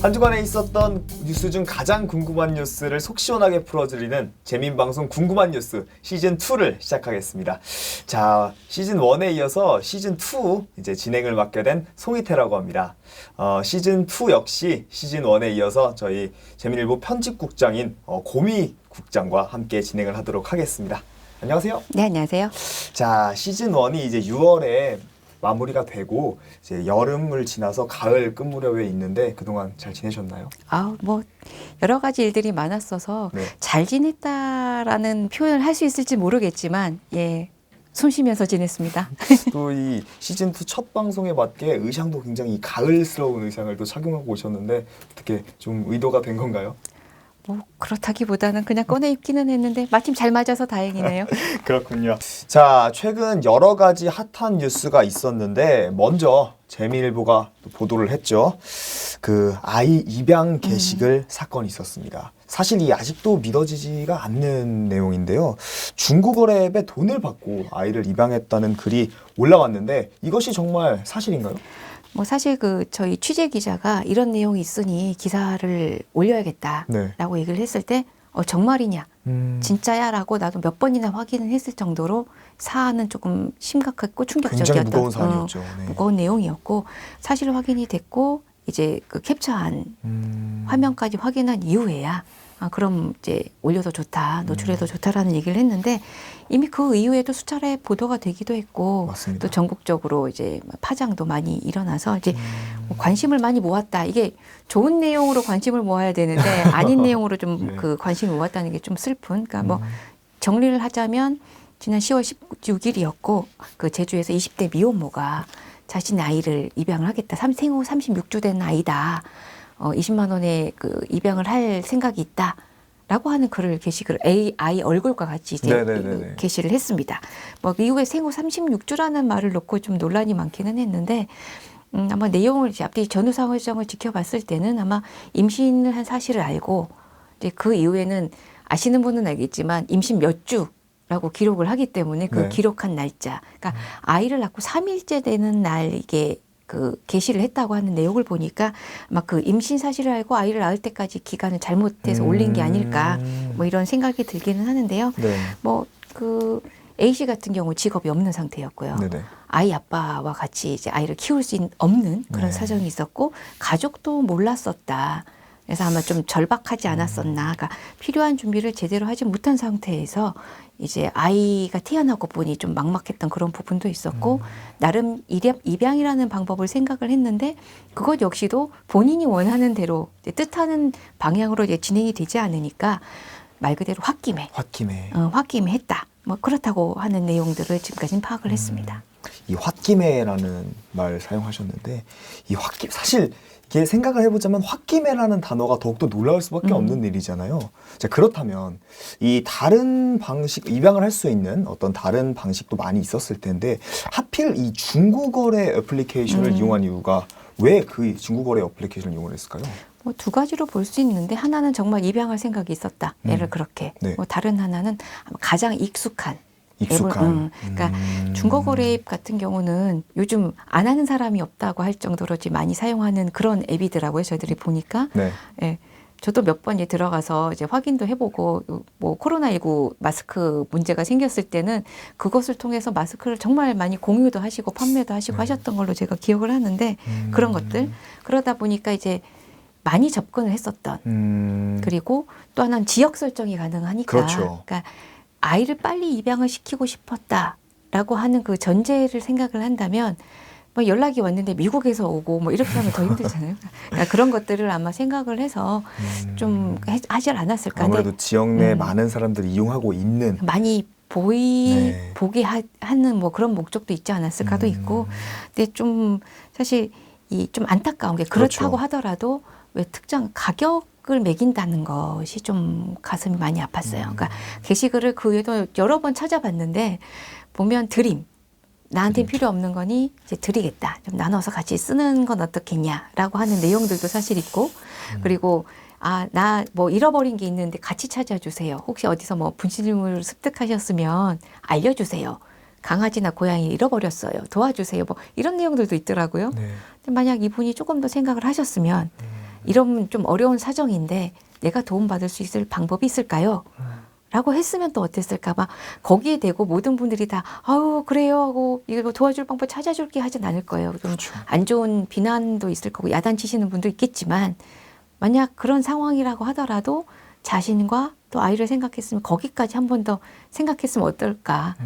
한 주간에 있었던 뉴스 중 가장 궁금한 뉴스를 속 시원하게 풀어드리는 재민 방송 궁금한 뉴스 시즌 2를 시작하겠습니다. 자, 시즌 1에 이어서 시즌 2 이제 진행을 맡게 된 송희태라고 합니다. 시즌 2 역시 시즌 1에 이어서 저희 재민일보 편집국장인 고미 국장과 함께 진행을 하도록 하겠습니다. 안녕하세요. 네, 안녕하세요. 자, 시즌 1이 이제 6월에 마무리가 되고 이제 여름을 지나서 가을 끝 무렵에 있는데 그동안 잘 지내셨나요? 뭐 여러 가지 일들이 많았어서 네. 잘 지냈다라는 표현을 할 수 있을지 모르겠지만 숨 쉬면서 지냈습니다. 또 이 시즌 2 첫 방송에 맞게 의상도 굉장히 가을스러운 의상을 또 착용하고 오셨는데 어떻게 좀 의도가 된 건가요? 뭐 그렇다기보다는 그냥 꺼내 입기는 했는데 마침 잘 맞아서 다행이네요. 그렇군요. 자, 최근 여러 가지 핫한 뉴스가 있었는데 먼저 재미일보가 보도를 했죠. 그 아이 입양 게시글 사건이 있었습니다. 사실 이 아직도 믿어지지가 않는 내용인데요. 중고거래 앱에 돈을 받고 아이를 입양했다는 글이 올라왔는데 이것이 정말 사실인가요? 뭐 사실 저희 취재 기자가 이런 내용이 있으니 기사를 올려야겠다라고 얘기를 했을 때 정말이냐 진짜야라고 나도 몇 번이나 확인을 했을 정도로 사안은 조금 심각했고 충격적이었던 굉장히 무거운 사안이었죠. 네. 무거운 내용이었고 사실 확인이 됐고 이제 그 캡처한 화면까지 확인한 이후에야 그럼 이제 올려도 좋다, 노출해도 좋다라는 얘기를 했는데 이미 그 이후에도 수차례 보도가 되기도 했고 맞습니다. 또 전국적으로 이제 파장도 많이 일어나서 이제 뭐 관심을 많이 모았다. 이게 좋은 내용으로 관심을 모아야 되는데 아닌 내용으로 좀 네. 그 관심을 모았다는 게 좀 슬픈. 그러니까 뭐 정리를 하자면 지난 10월 16일이었고 그 제주에서 20대 미혼모가 자신의 아이를 입양을 하겠다. 생후 36주 된 아이다. 20만 원에 그 입양을 할 생각이 있다라고 하는 글을 게시글 아이 얼굴과 같이 이제 게시를 했습니다. 뭐 이후에 생후 36주라는 말을 놓고 좀 논란이 많기는 했는데 아마 내용을 이제 앞뒤 전후 상황을 지켜봤을 때는 아마 임신을 한 사실을 알고 이제 그 이후에는 아시는 분은 알겠지만 임신 몇 주라고 기록을 하기 때문에 그 기록한 날짜, 그러니까 아이를 낳고 3일째 되는 날 이게 그 게시를 했다고 하는 내용을 보니까 아마 그 임신 사실을 알고 아이를 낳을 때까지 기간을 잘못해서 올린 게 아닐까 뭐 이런 생각이 들기는 하는데요. 네. 뭐 그 A 씨 같은 경우 직업이 없는 상태였고요. 네네. 아이 아빠와 같이 이제 아이를 키울 수 없는 그런 사정이 있었고 가족도 몰랐었다. 그래서 아마 좀 절박하지 않았었나. 그러니까 필요한 준비를 제대로 하지 못한 상태에서 이제 아이가 태어나고 보니 좀 막막했던 그런 부분도 있었고 나름 입양이라는 방법을 생각을 했는데 그것 역시도 본인이 원하는 대로 이제 뜻하는 방향으로 이제 진행이 되지 않으니까 말 그대로 홧김에 했다. 뭐 그렇다고 하는 내용들을 지금까지는 파악을 했습니다. 이 홧김에라는 말 사용하셨는데 이 홧김 사실 이게 생각을 해보자면 홧김에라는 단어가 더욱더 놀라울 수밖에 없는 일이잖아요. 자, 그렇다면 이 다른 방식 입양을 할 수 있는 어떤 다른 방식도 많이 있었을 텐데 하필 이 중고거래 애플리케이션을 이용한 이유가 왜 그 중고거래 애플리케이션을 이용했을까요? 뭐 두 가지로 볼 수 있는데 하나는 정말 입양할 생각이 있었다. 애를 그렇게. 네. 뭐 다른 하나는 가장 익숙한. 그러니까 중고거래 앱 같은 경우는 요즘 안 하는 사람이 없다고 할 정도로 많이 사용하는 그런 앱이더라고요. 저희들이 보니까. 네. 예. 저도 몇 번 들어가서 이제 확인도 해보고 뭐 코로나19 마스크 문제가 생겼을 때는 그것을 통해서 마스크를 정말 많이 공유도 하시고 판매도 하시고 하셨던 걸로 제가 기억을 하는데 그런 것들. 그러다 보니까 이제 많이 접근을 했었던. 그리고 또 하나는 지역 설정이 가능하니까. 그렇죠. 그러니까 아이를 빨리 입양을 시키고 싶었다라고 하는 그 전제를 생각을 한다면 뭐 연락이 왔는데 미국에서 오고 뭐 이렇게 하면 더 힘들잖아요. 그러니까 그런 것들을 아마 생각을 해서 좀 하지 않았을까. 아무래도 지역 내 많은 사람들이 이용하고 있는 많이 보게 하는 뭐 그런 목적도 있지 않았을까도 있고. 근데 좀 사실 이 좀 안타까운 게 그렇다고 하더라도 왜 특정 가격을 매긴다는 것이 좀 가슴이 많이 아팠어요. 그러니까 게시글을 그 외에도 여러 번 찾아봤는데 보면 드림. 나한테 필요 없는 거니 이제 드리겠다. 좀 나눠서 같이 쓰는 건 어떻겠냐라고 하는 내용들도 사실 있고 그리고 나 뭐 잃어버린 게 있는데 같이 찾아주세요. 혹시 어디서 뭐 분실물을 습득하셨으면 알려주세요. 강아지나 고양이 잃어버렸어요. 도와주세요. 뭐 이런 내용들도 있더라고요. 근데 만약 이분이 조금 더 생각을 하셨으면 이런 좀 어려운 사정인데 내가 도움받을 수 있을 방법이 있을까요? 라고 했으면 또 어땠을까 봐 거기에 대고 모든 분들이 다 아우 그래요 하고 이거 도와줄 방법 찾아줄게 하진 않을 거예요. 좀 그렇죠. 안 좋은 비난도 있을 거고 야단치시는 분도 있겠지만 만약 그런 상황이라고 하더라도 자신과 또 아이를 생각했으면 거기까지 한 번 더 생각했으면 어떨까.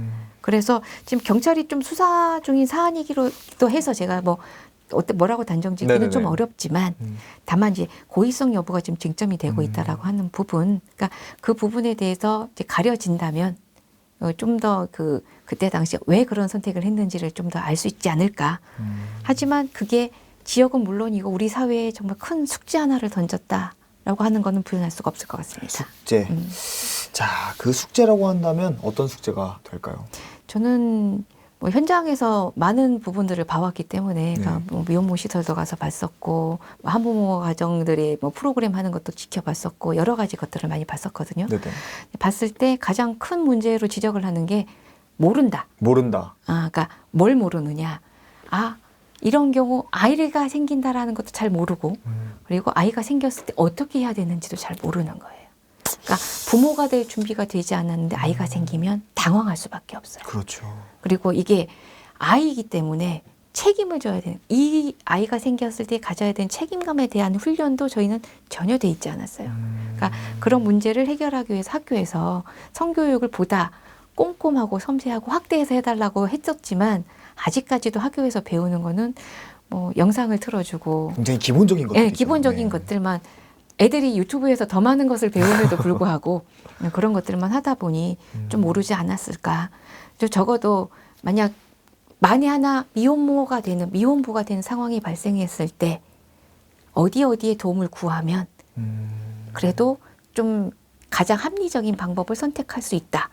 그래서 지금 경찰이 좀 수사 중인 사안이기도 해서 제가 뭐라고 단정짓기는 네네네. 좀 어렵지만 다만 이제 고의성 여부가 지금 쟁점이 되고 있다라고 하는 부분, 그러니까 그 부분에 대해서 이제 가려진다면 좀 더 그때 당시에 왜 그런 선택을 했는지를 좀 더 알 수 있지 않을까. 하지만 그게 지역은 물론이고 우리 사회에 정말 큰 숙제 하나를 던졌다라고 하는 거는 부인할 수가 없을 것 같습니다. 숙제. 자, 그 숙제라고 한다면 어떤 숙제가 될까요? 저는 뭐 현장에서 많은 부분들을 봐왔기 때문에 그러니까 네. 뭐 미혼모 시설도 가서 봤었고 뭐 한부모 가정들이 뭐 프로그램 하는 것도 지켜봤었고 여러 가지 것들을 많이 봤었거든요. 네네. 봤을 때 가장 큰 문제로 지적을 하는 게 모른다. 모른다. 그러니까 뭘 모르느냐. 이런 경우 아이가 생긴다라는 것도 잘 모르고 그리고 아이가 생겼을 때 어떻게 해야 되는지도 잘 모르는 거예요. 그러니까 부모가 될 준비가 되지 않았는데 아이가 생기면 당황할 수밖에 없어요. 그렇죠. 그리고 이게 아이이기 때문에 책임을 져야 되는 이 아이가 생겼을 때 가져야 되는 책임감에 대한 훈련도 저희는 전혀 돼 있지 않았어요. 그러니까 그런 문제를 해결하기 위해서 학교에서 성교육을 보다 꼼꼼하고 섬세하고 확대해서 해달라고 했었지만 아직까지도 학교에서 배우는 거는 뭐 영상을 틀어주고 굉장히 기본적인 것들이죠. 네, 기본적인 것들만 애들이 유튜브에서 더 많은 것을 배움에도 불구하고 그런 것들만 하다 보니 좀 모르지 않았을까. 적어도 만약 만에 하나 미혼부가 되는 상황이 발생했을 때 어디에 도움을 구하면 그래도 좀 가장 합리적인 방법을 선택할 수 있다.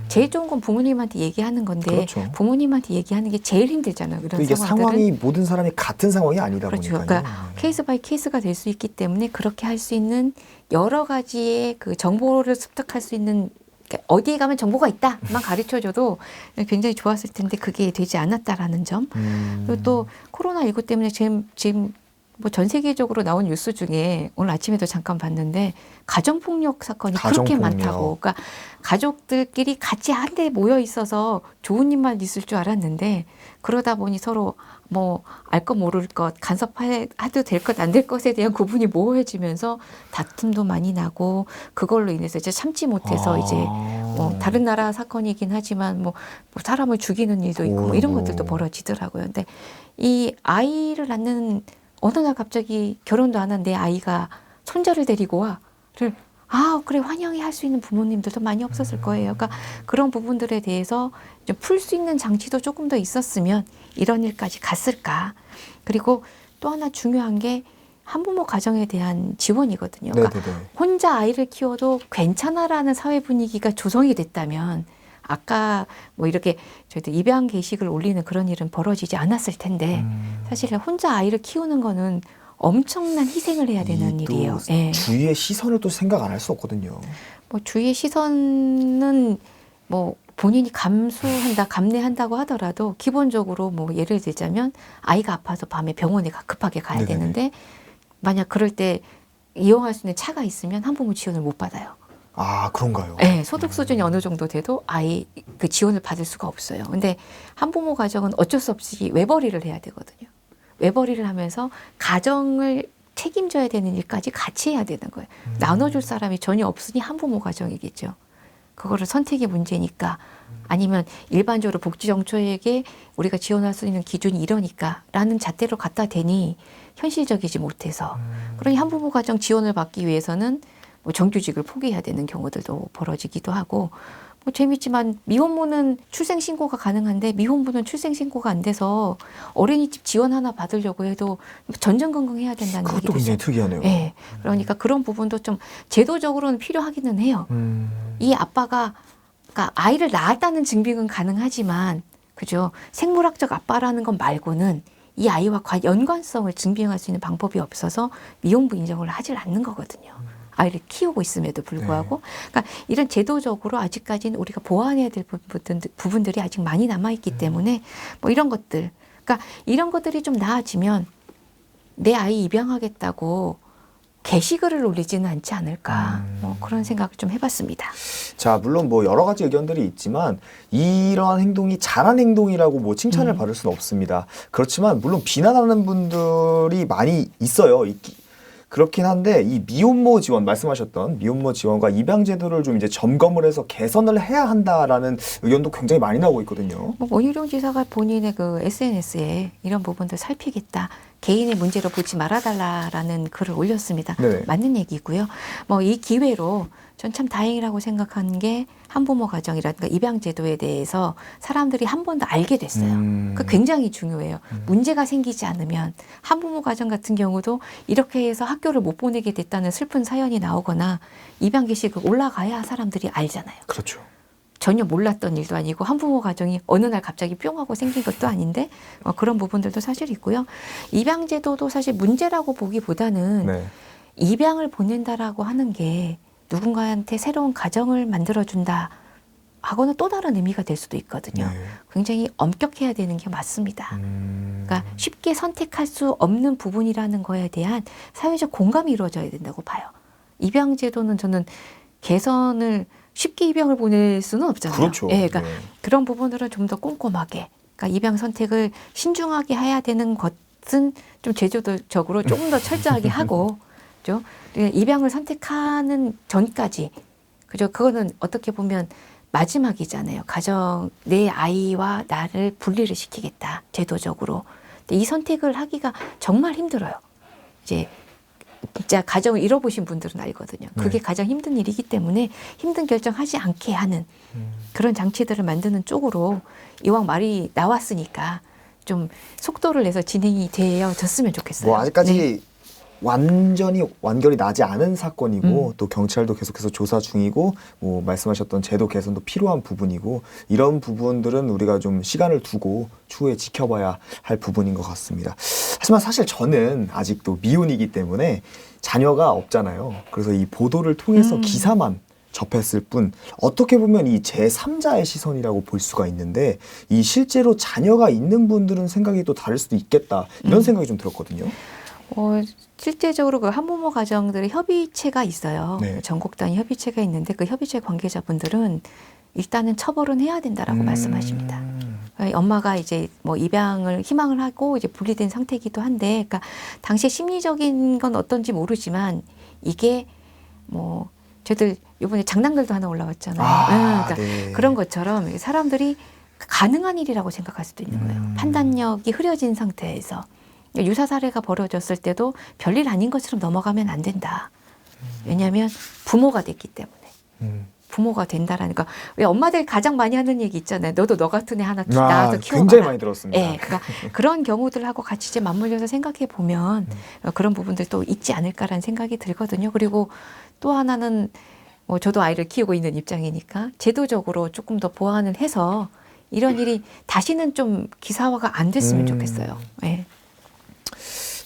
제일 좋은 건 부모님한테 얘기하는 건데 그렇죠. 부모님한테 얘기하는 게 제일 힘들잖아요. 이런 또 이게 상황들은. 상황이 모든 사람이 같은 상황이 아니다 그렇죠. 보니까요. 그러니까 케이스 바이 케이스가 될 수 있기 때문에 그렇게 할 수 있는 여러 가지의 그 정보를 습득할 수 있는 그러니까 어디에 가면 정보가 있다만 가르쳐줘도 굉장히 좋았을 텐데 그게 되지 않았다라는 점. 그리고 또 코로나19 때문에 지금 뭐 전 세계적으로 나온 뉴스 중에 오늘 아침에도 잠깐 봤는데 가정폭력 사건이 그렇게 많다고. 그러니까 가족들끼리 같이 한데 모여 있어서 좋은 일만 있을 줄 알았는데 그러다 보니 서로 뭐 알 것 모를 것 간섭해도 될 것 안 될 것에 대한 구분이 모호해지면서 다툼도 많이 나고 그걸로 인해서 이제 참지 못해서 이제 뭐 다른 나라 사건이긴 하지만 뭐 사람을 죽이는 일도 있고 뭐 이런 것들도 벌어지더라고요. 근데 이 아이를 낳는 어느 날 갑자기 결혼도 안 한 내 아이가 손자를 데리고 와를 그래 환영해 할 수 있는 부모님들도 많이 없었을 거예요. 그러니까 그런 부분들에 대해서 좀 풀 수 있는 장치도 조금 더 있었으면 이런 일까지 갔을까. 그리고 또 하나 중요한 게 한부모 가정에 대한 지원이거든요. 그러니까 네네네. 혼자 아이를 키워도 괜찮아라는 사회 분위기가 조성이 됐다면 아까 뭐 이렇게 저희들 입양 게시글 올리는 그런 일은 벌어지지 않았을 텐데 사실 혼자 아이를 키우는 거는 엄청난 희생을 해야 되는 이 또 일이에요. 예. 주위의 시선을 또 생각 안 할 수 없거든요. 뭐 주위의 시선은 뭐 본인이 감내한다고 하더라도 기본적으로 뭐 예를 들자면 아이가 아파서 밤에 병원에 급하게 가야 네네네. 되는데 만약 그럴 때 이용할 수 있는 차가 있으면 한부모 지원을 못 받아요. 그런가요? 네, 소득 수준이 어느 정도 돼도 아이 그 지원을 받을 수가 없어요. 근데 한부모 가정은 어쩔 수 없이 외벌이를 해야 되거든요. 외벌이를 하면서 가정을 책임져야 되는 일까지 같이 해야 되는 거예요. 나눠줄 사람이 전혀 없으니 한부모 가정이겠죠. 그거를 선택의 문제니까 아니면 일반적으로 복지정초에게 우리가 지원할 수 있는 기준이 이러니까 라는 잣대로 갖다 대니 현실적이지 못해서 그러니 한부모 가정 지원을 받기 위해서는 뭐 정규직을 포기해야 되는 경우들도 벌어지기도 하고 뭐 재밌지만 미혼모는 출생신고가 가능한데 미혼부는 출생신고가 안 돼서 어린이집 지원 하나 받으려고 해도 전전긍긍해야 된다는 그것도 얘기도 굉장히 특이하네요. 네, 그러니까 그런 부분도 좀 제도적으로는 필요하기는 해요. 이 아빠가 그러니까 아이를 낳았다는 증빙은 가능하지만 그죠? 생물학적 아빠라는 것 말고는 이 아이와 연관성을 증빙할 수 있는 방법이 없어서 미혼부 인정을 하질 않는 거거든요. 아이를 키우고 있음에도 불구하고. 그러니까 이런 제도적으로 아직까지는 우리가 보완해야 될 부분들이 아직 많이 남아있기 때문에 뭐 이런 것들. 그러니까 이런 것들이 좀 나아지면 내 아이 입양하겠다고 게시글을 올리지는 않지 않을까 뭐 그런 생각을 좀 해봤습니다. 자, 물론 뭐 여러 가지 의견들이 있지만 이러한 행동이 잘한 행동이라고 뭐 칭찬을 받을 수는 없습니다. 그렇지만 물론 비난하는 분들이 많이 있어요. 그렇긴 한데 이 미혼모 지원 말씀하셨던 미혼모 지원과 입양 제도를 좀 이제 점검을 해서 개선을 해야 한다라는 의견도 굉장히 많이 나오고 있거든요. 뭐 원희룡 지사가 본인의 그 SNS에 이런 부분들 살피겠다. 개인의 문제로 보지 말아달라라는 글을 올렸습니다. 네네. 맞는 얘기고요. 뭐 이 기회로 전 참 다행이라고 생각하는 게 한부모 가정이라든가 입양 제도에 대해서 사람들이 한 번 더 알게 됐어요. 그 굉장히 중요해요. 문제가 생기지 않으면 한부모 가정 같은 경우도 이렇게 해서 학교를 못 보내게 됐다는 슬픈 사연이 나오거나 입양 게시글 올라가야 사람들이 알잖아요. 그렇죠. 전혀 몰랐던 일도 아니고 한부모 가정이 어느 날 갑자기 뿅 하고 생긴 것도 아닌데 그런 부분들도 사실 있고요. 입양 제도도 사실 문제라고 보기보다는 네. 입양을 보낸다라고 하는 게 누군가한테 새로운 가정을 만들어준다 하고는 또 다른 의미가 될 수도 있거든요. 네. 굉장히 엄격해야 되는 게 맞습니다. 그러니까 쉽게 선택할 수 없는 부분이라는 거에 대한 사회적 공감이 이루어져야 된다고 봐요. 입양 제도는 저는 개선을 쉽게 입양을 보낼 수는 없잖아요. 그렇죠. 예, 그러니까 네. 그런 부분들은 좀 더 꼼꼼하게, 그러니까 입양 선택을 신중하게 해야 되는 것은 좀 제도적으로 조금 더 철저하게 하고, 그죠? 입양을 선택하는 전까지, 그죠? 그거는 어떻게 보면 마지막이잖아요. 가정, 내 아이와 나를 분리를 시키겠다, 제도적으로. 근데 이 선택을 하기가 정말 힘들어요. 이제 진짜 가정을 잃어보신 분들은 알거든요. 그게 가장 힘든 일이기 때문에 힘든 결정하지 않게 하는 그런 장치들을 만드는 쪽으로 이왕 말이 나왔으니까 좀 속도를 내서 진행이 되어졌으면 좋겠어요. 뭐 아직까지 네. 완전히 완결이 나지 않은 사건이고 또 경찰도 계속해서 조사 중이고 뭐 말씀하셨던 제도 개선도 필요한 부분이고 이런 부분들은 우리가 좀 시간을 두고 추후에 지켜봐야 할 부분인 것 같습니다. 하지만 사실 저는 아직도 미혼이기 때문에 자녀가 없잖아요. 그래서 이 보도를 통해서 기사만 접했을 뿐 어떻게 보면 이 제3자의 시선이라고 볼 수가 있는데 이 실제로 자녀가 있는 분들은 생각이 또 다를 수도 있겠다 이런 생각이 좀 들었거든요. 실제적으로 그 한부모 가정들의 협의체가 있어요. 네. 전국 단위 협의체가 있는데 그 협의체 관계자분들은 일단은 처벌은 해야 된다라고 말씀하십니다. 엄마가 이제 뭐 입양을 희망을 하고 이제 분리된 상태이기도 한데, 그러니까 당시 심리적인 건 어떤지 모르지만 이게 뭐 저희들 이번에 장난글도 하나 올라왔잖아요. 그러니까 네. 그런 것처럼 사람들이 가능한 일이라고 생각할 수도 있는 거예요. 판단력이 흐려진 상태에서. 유사 사례가 벌어졌을 때도 별일 아닌 것처럼 넘어가면 안 된다. 왜냐하면 부모가 됐기 때문에. 부모가 된다라니까. 왜 엄마들 가장 많이 하는 얘기 있잖아요. 너도 너 같은 애 하나 낳아서 키워봐라. 굉장히 많이 들었습니다. 예, 그러니까 그런 경우들하고 같이 이제 맞물려서 생각해 보면 그런 부분들 또 있지 않을까라는 생각이 들거든요. 그리고 또 하나는 뭐 저도 아이를 키우고 있는 입장이니까 제도적으로 조금 더 보완을 해서 이런 일이 다시는 좀 기사화가 안 됐으면 좋겠어요. 예.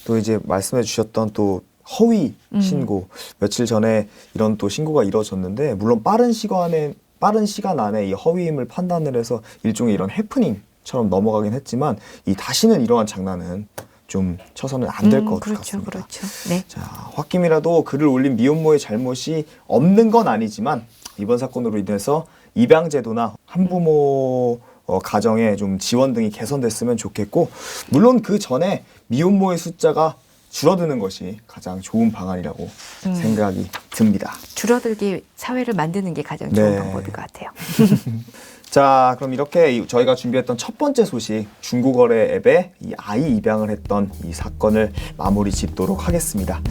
또 이제 말씀해 주셨던 또 허위 신고 며칠 전에 이런 또 신고가 이루어졌는데 물론 빠른 시간 안에 이 허위임을 판단을 해서 일종의 이런 해프닝처럼 넘어가긴 했지만 이 다시는 이러한 장난은 좀 쳐서는 안 될 것 그렇죠, 같습니다. 그렇죠. 네. 자, 홧김이라도 글을 올린 미혼모의 잘못이 없는 건 아니지만 이번 사건으로 인해서 입양 제도나 한부모 가정의 좀 지원 등이 개선됐으면 좋겠고 물론 그 전에 미혼모의 숫자가 줄어드는 것이 가장 좋은 방안이라고 생각이 듭니다. 줄어들게 사회를 만드는 게 가장 좋은 네. 방법일 것 같아요. 자, 그럼 이렇게 저희가 준비했던 첫 번째 소식 중고거래 앱에 이 아이 입양을 했던 이 사건을 마무리 짓도록 하겠습니다.